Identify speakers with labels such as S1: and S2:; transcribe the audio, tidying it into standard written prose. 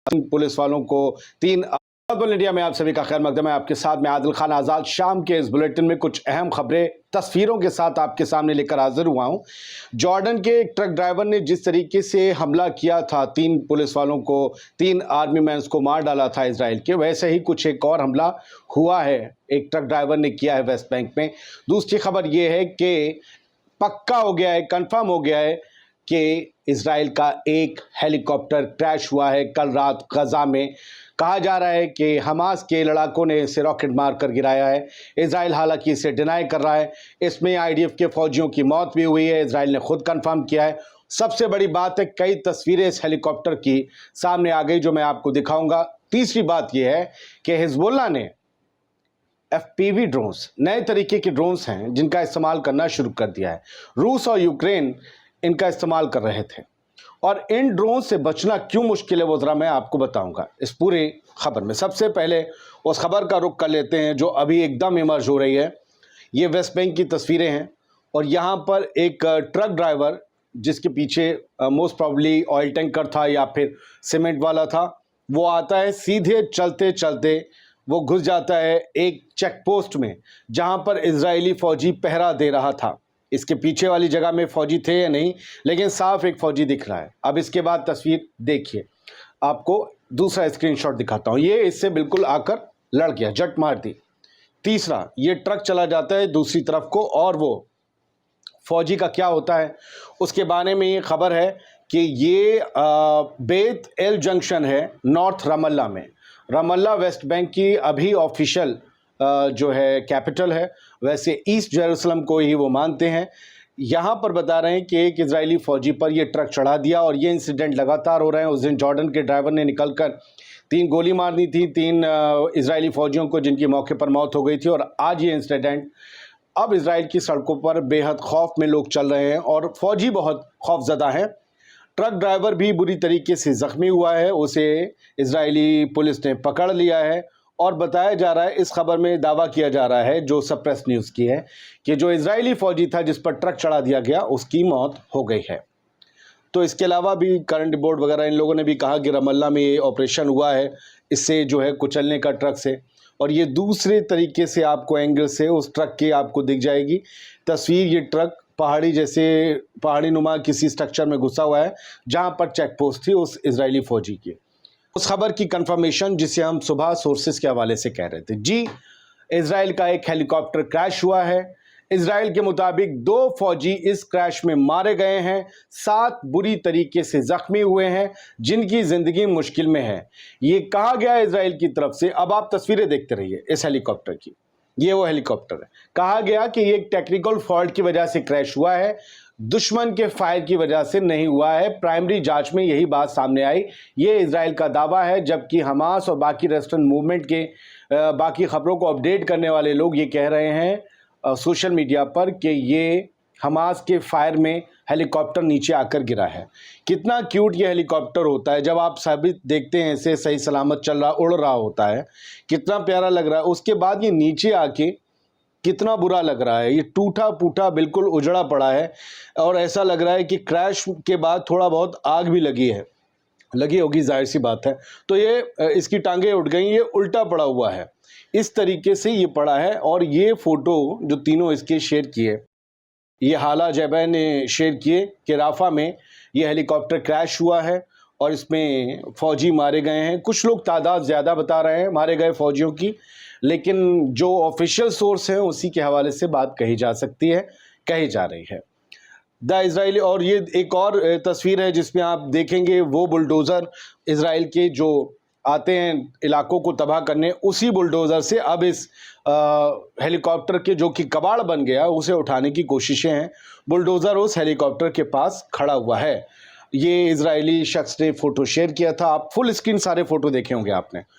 S1: Police वालों को 3 India में आप सभी का खैर मकदम है। आपके साथ मैं आदिल खान आज़ाद। शाम के इस बुलेटिन में कुछ अहम खबरें तस्वीरों के साथ आपके सामने लेकर हाजिर हुआ हूं। जॉर्डन के एक ट्रक ड्राइवर ने जिस तरीके से हमला किया था, 3 पुलिस वालों को, 3 आर्मी मैन्स को मार डाला था इजराइल के, वैसे ही कुछ एक और हमला हुआ है, एक ट्रक ड्राइवर ने किया है वेस्ट बैंक में। दूसरी खबर यह है कि पक्का हो गया है, कंफर्म हो गया है कि इजराइल का एक हेलीकॉप्टर क्रैश हुआ है कल रात गजा में। कहा जा रहा है कि हमास के लड़ाकों ने इसे रॉकेट मार कर गिराया है। इजराइल हालांकि इसे डिनाई कर रहा है। इसमें आईडीएफ के फौजियों की मौत भी हुई है, इजराइल ने खुद कंफर्म किया है। सबसे बड़ी बात है, कई तस्वीरें इस हेलीकॉप्टर की सामने आ गई जो मैं आपको दिखाऊंगा। तीसरी बात यह है कि हिजबुल्लाह ने FPV ड्रोन्स, नए तरीके के ड्रोन्स हैं जिनका इस्तेमाल करना शुरू कर दिया है। रूस और यूक्रेन इनका इस्तेमाल कर रहे थे और इन ड्रोन से बचना क्यों मुश्किल है वो ज़रा मैं आपको बताऊंगा इस पूरी खबर में। सबसे पहले उस खबर का रुख कर लेते हैं जो अभी एकदम इमर्ज हो रही है। ये वेस्ट बैंक की तस्वीरें हैं और यहाँ पर एक ट्रक ड्राइवर जिसके पीछे मोस्ट प्रॉब्ली ऑयल टैंकर था या फिर सीमेंट वाला था, वो आता है, सीधे चलते चलते वो घुस जाता है एक चेक पोस्ट में जहाँ पर इजरायली फ़ौजी पहरा दे रहा था। इसके पीछे वाली जगह में फौजी थे या नहीं, लेकिन साफ एक फौजी दिख रहा है। अब इसके बाद तस्वीर देखिए, आपको दूसरा स्क्रीनशॉट दिखाता हूँ। ये इससे बिल्कुल आकर लड़ गया, जट मार दी। तीसरा, ये ट्रक चला जाता है दूसरी तरफ को और वो फौजी का क्या होता है उसके बारे में ये खबर है कि ये बेत एल जंक्शन है नॉर्थ रमल्ला में। रमल्ला वेस्ट बैंक की अभी ऑफिशियल जो है कैपिटल है, वैसे ईस्ट जेरूसलम को ही वो मानते हैं। यहाँ पर बता रहे हैं कि एक इजरायली फ़ौजी पर ये ट्रक चढ़ा दिया और ये इंसिडेंट लगातार हो रहे हैं। उस दिन जॉर्डन के ड्राइवर ने निकलकर 3 गोली मार दी थी 3 इजरायली फ़ौजियों को, जिनकी मौके पर मौत हो गई थी। और आज ये इंसिडेंट, अब इजराइल की सड़कों पर बेहद खौफ में लोग चल रहे हैं और फ़ौजी बहुत खौफजदा हैं। ट्रक ड्राइवर भी बुरी तरीके से ज़ख्मी हुआ है, उसे इजरायली पुलिस ने पकड़ लिया है और बताया जा रहा है, इस खबर में दावा किया जा रहा है जो सप्रेस न्यूज़ की है, कि जो इजरायली फ़ौजी था जिस पर ट्रक चढ़ा दिया गया उसकी मौत हो गई है। तो इसके अलावा भी करंट बोर्ड वगैरह इन लोगों ने भी कहा कि रमल्ला में ये ऑपरेशन हुआ है, इससे जो है कुचलने का ट्रक से, और ये दूसरे तरीके से आपको एंगल से उस ट्रक की आपको दिख जाएगी तस्वीर। ये ट्रक पहाड़ी जैसे पहाड़ी नुमा किसी स्ट्रक्चर में घुसा हुआ है जहाँ पर चेक पोस्ट थी उस इजरायली फ़ौजी की। उस खबर की कंफर्मेशन जिसे हम सुबह सोर्सेस के हवाले से कह रहे थे। जी, इजराइल का एक हेलीकॉप्टर क्रैश हुआ है। इजराइल के मुताबिक 2 फौजी इस क्रैश में मारे गए हैं, 7 बुरी तरीके से जख्मी हुए हैं जिनकी ज़िंदगी मुश्किल में है, ये कहा गया है इजराइल की तरफ से। अब आप तस्वीरें देखते रहिए इस हेलीकॉप्टर की, ये वो हेलीकॉप्टर है। कहा गया कि ये एक टेक्निकल फॉल्ट की वजह से क्रैश हुआ है, दुश्मन के फायर की वजह से नहीं हुआ है। प्राइमरी जांच में यही बात सामने आई, ये इजराइल का दावा है, जबकि हमास और बाकी वेस्टर्न मूवमेंट के बाकी खबरों को अपडेट करने वाले लोग ये कह रहे हैं सोशल मीडिया पर कि ये हमास के फायर में हेलीकॉप्टर नीचे आकर गिरा है। कितना क्यूट ये हेलीकॉप्टर होता है जब आप सभी देखते हैं इसे सही सलामत चल रहा, उड़ रहा होता है, कितना प्यारा लग रहा है। उसके बाद ये नीचे आके कितना बुरा लग रहा है, ये टूटा फूटा बिल्कुल उजड़ा पड़ा है और ऐसा लग रहा है कि क्रैश के बाद थोड़ा बहुत आग भी लगी होगी, जाहिर सी बात है। तो ये इसकी टांगें उठ गई, ये उल्टा पड़ा हुआ है, इस तरीके से ये पड़ा है। और ये फ़ोटो जो तीनों इसके शेयर किए, ये हाला जैबैन ने शेयर किए कि राफा में ये हेलीकॉप्टर क्रैश हुआ है और इसमें फ़ौजी मारे गए हैं। कुछ लोग तादाद ज़्यादा बता रहे हैं मारे गए फ़ौजियों की, लेकिन जो ऑफिशियल सोर्स है उसी के हवाले से बात कही जा सकती है, कही जा रही है द इजराइली। और ये एक और तस्वीर है जिसमें आप देखेंगे वो बुलडोज़र इजराइल के जो आते हैं इलाकों को तबाह करने, उसी बुलडोज़र से अब इस हेलीकॉप्टर के जो कि कबाड़ बन गया उसे उठाने की कोशिशें हैं। बुलडोज़र उस हेलीकॉप्टर के पास खड़ा हुआ है। ये इजरायली शख्स ने फ़ोटो शेयर किया था, आप फुल स्क्रीन सारे फ़ोटो देखे होंगे आपने।